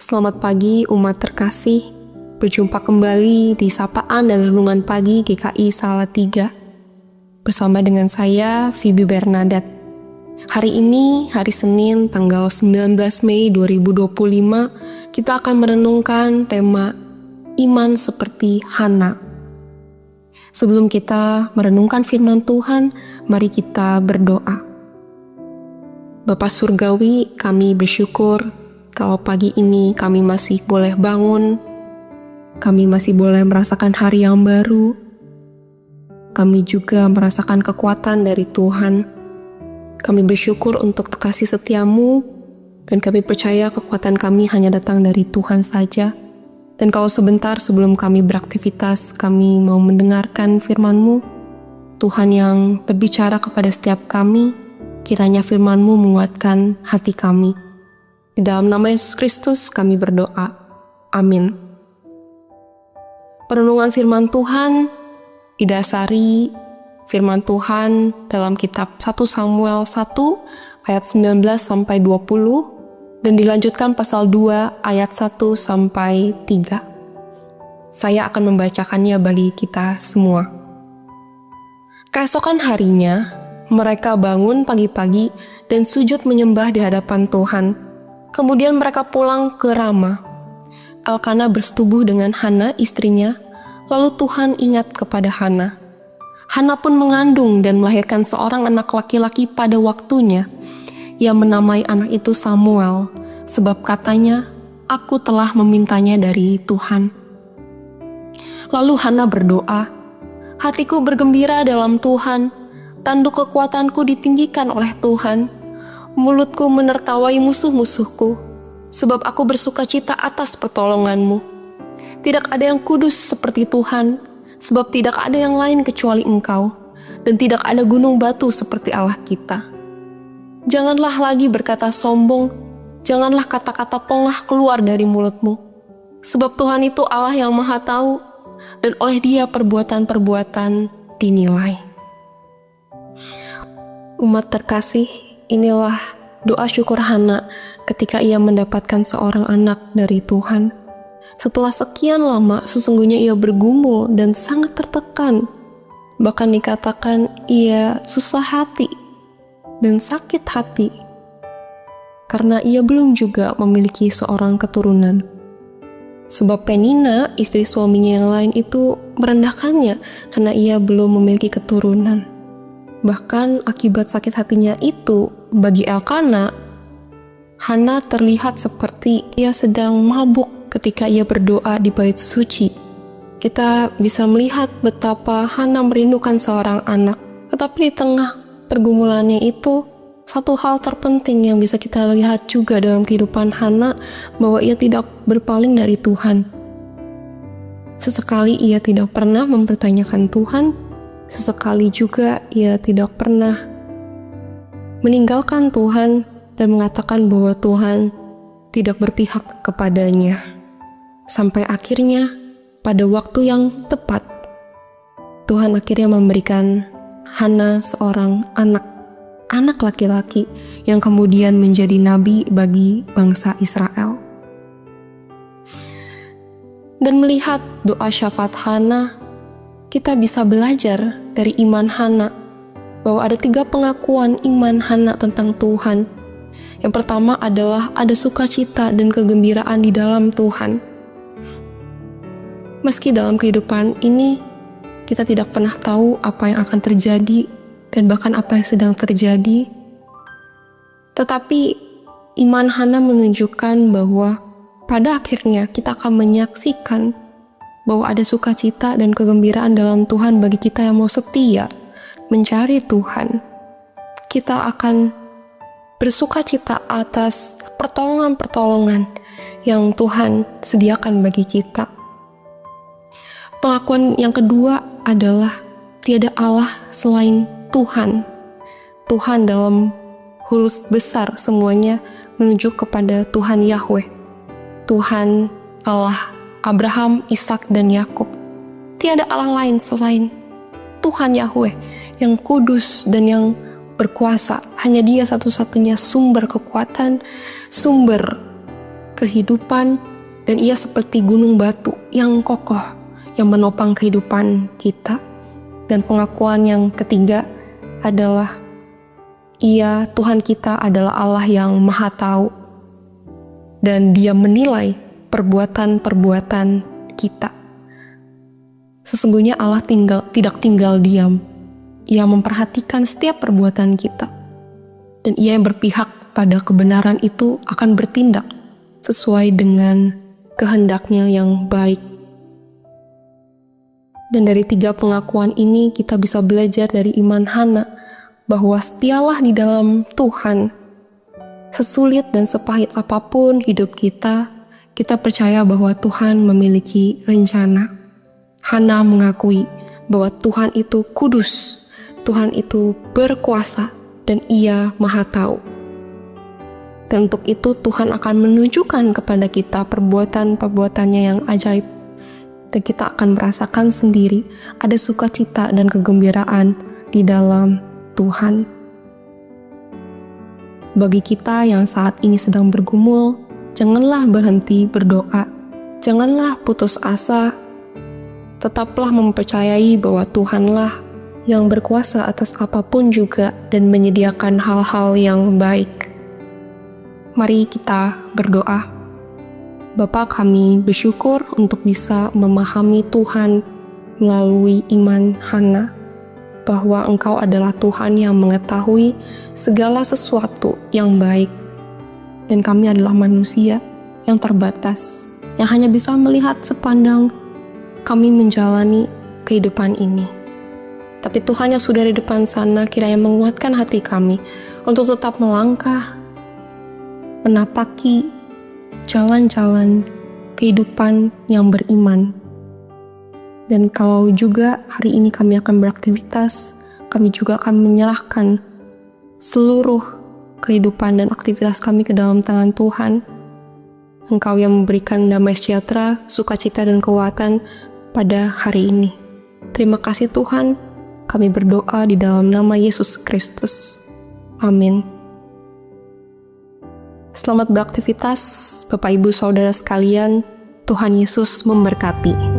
Selamat pagi umat terkasih, berjumpa kembali di Sapaan dan Renungan Pagi GKI Salatiga bersama dengan saya, Phoebe Bernadette. Hari ini, hari Senin, tanggal 19 Mei 2025, kita akan merenungkan tema Iman seperti Hana. Sebelum kita merenungkan firman Tuhan, mari kita berdoa. Bapa Surgawi, kami bersyukur kalau pagi ini kami masih boleh bangun, kami masih boleh merasakan hari yang baru, kami juga merasakan kekuatan dari Tuhan. Kami bersyukur untuk kasih setiamu, dan kami percaya kekuatan kami hanya datang dari Tuhan saja. Dan kalau sebentar sebelum kami beraktivitas, kami mau mendengarkan firman-Mu, Tuhan yang berbicara kepada setiap kami, kiranya firman-Mu menguatkan hati kami. Di dalam nama Yesus Kristus kami berdoa. Amin. Perenungan firman Tuhan didasari firman Tuhan dalam kitab 1 Samuel 1 ayat 19-20 dan dilanjutkan pasal 2 ayat 1-3. Saya akan membacakannya bagi kita semua. Keesokan harinya, mereka bangun pagi-pagi dan sujud menyembah di hadapan Tuhan. Kemudian mereka pulang ke Rama. Elkana bersetubuh dengan Hana istrinya, lalu Tuhan ingat kepada Hana. Hana pun mengandung dan melahirkan seorang anak laki-laki pada waktunya. Ia menamai anak itu Samuel, sebab katanya, "Aku telah memintanya dari Tuhan." Lalu Hana berdoa, "Hatiku bergembira dalam Tuhan, tanduk kekuatanku ditinggikan oleh Tuhan. Mulutku menertawai musuh-musuhku, sebab aku bersukacita atas pertolongan-Mu. Tidak ada yang kudus seperti Tuhan, sebab tidak ada yang lain kecuali Engkau, dan tidak ada gunung batu seperti Allah kita. Janganlah lagi berkata sombong, janganlah kata-kata pongah keluar dari mulut-Mu, sebab Tuhan itu Allah yang Maha Tahu, dan oleh Dia perbuatan-perbuatan dinilai." Umat terkasih, inilah doa syukur Hana ketika ia mendapatkan seorang anak dari Tuhan. Setelah sekian lama, sesungguhnya ia bergumul dan sangat tertekan. Bahkan dikatakan ia susah hati dan sakit hati karena ia belum juga memiliki seorang keturunan. Sebab Penina, istri suaminya yang lain itu merendahkannya karena ia belum memiliki keturunan. Bahkan akibat sakit hatinya itu, bagi Elkana, Hana terlihat seperti ia sedang mabuk ketika ia berdoa di bait suci. Kita bisa melihat betapa Hana merindukan seorang anak. Tetapi di tengah pergumulannya itu, satu hal terpenting yang bisa kita lihat juga dalam kehidupan Hana, bahwa ia tidak berpaling dari Tuhan. Sesekali ia tidak pernah mempertanyakan Tuhan, sesekali juga ia tidak pernah meninggalkan Tuhan dan mengatakan bahwa Tuhan tidak berpihak kepadanya. Sampai akhirnya, pada waktu yang tepat, Tuhan akhirnya memberikan Hana seorang anak laki-laki yang kemudian menjadi nabi bagi bangsa Israel. Dan melihat doa syafaat Hana, kita bisa belajar dari iman Hana bahwa ada 3 pengakuan iman Hana tentang Tuhan. Yang pertama adalah ada sukacita dan kegembiraan di dalam Tuhan. Meski dalam kehidupan ini kita tidak pernah tahu apa yang akan terjadi dan bahkan apa yang sedang terjadi, tetapi iman Hana menunjukkan bahwa pada akhirnya kita akan menyaksikan bahwa ada sukacita dan kegembiraan dalam Tuhan bagi kita yang mau setia mencari Tuhan. Kita akan bersukacita atas pertolongan-pertolongan yang Tuhan sediakan bagi kita. Pengakuan yang kedua adalah tiada Allah selain Tuhan. Tuhan dalam huruf besar semuanya menunjuk kepada Tuhan Yahweh. Tuhan Allah Abraham, Ishak, dan Yakub. Tiada Allah lain selain Tuhan Yahweh yang kudus dan yang berkuasa. Hanya Dia satu-satunya sumber kekuatan, sumber kehidupan, dan ia seperti gunung batu yang kokoh yang menopang kehidupan kita. Dan pengakuan yang ketiga adalah Tuhan kita adalah Allah yang Maha Tahu, dan Dia menilai perbuatan-perbuatan kita. Sesungguhnya Allah tidak tinggal diam. Ia memperhatikan setiap perbuatan kita, dan Ia yang berpihak pada kebenaran itu akan bertindak sesuai dengan kehendaknya yang baik. Dan dari 3 pengakuan ini kita bisa belajar dari iman Hana bahwa setialah di dalam Tuhan. Sesulit dan sepahit apapun hidup kita percaya bahwa Tuhan memiliki rencana. Hana mengakui bahwa Tuhan itu kudus, Tuhan itu berkuasa, dan Ia Maha Tahu. Dan untuk itu Tuhan akan menunjukkan kepada kita perbuatan-perbuatannya yang ajaib. Dan kita akan merasakan sendiri ada sukacita dan kegembiraan di dalam Tuhan. Bagi kita yang saat ini sedang bergumul, janganlah berhenti berdoa, janganlah putus asa, tetaplah mempercayai bahwa Tuhanlah yang berkuasa atas apapun juga dan menyediakan hal-hal yang baik. Mari kita berdoa. Bapa, kami bersyukur untuk bisa memahami Tuhan melalui iman Hana, bahwa Engkau adalah Tuhan yang mengetahui segala sesuatu yang baik, dan kami adalah manusia yang terbatas, yang hanya bisa melihat sepandang kami menjalani kehidupan ini. Tapi Tuhan yang sudah di depan sana kiranya menguatkan hati kami untuk tetap melangkah, menapaki jalan-jalan kehidupan yang beriman. Dan kalau juga hari ini kami akan beraktivitas, kami juga akan menyerahkan seluruh kehidupan dan aktivitas kami ke dalam tangan Tuhan. Engkau yang memberikan damai sejahtera, sukacita dan kekuatan pada hari ini. Terima kasih Tuhan, kami berdoa di dalam nama Yesus Kristus. Amin. Selamat beraktivitas, Bapak Ibu Saudara sekalian. Tuhan Yesus memberkati.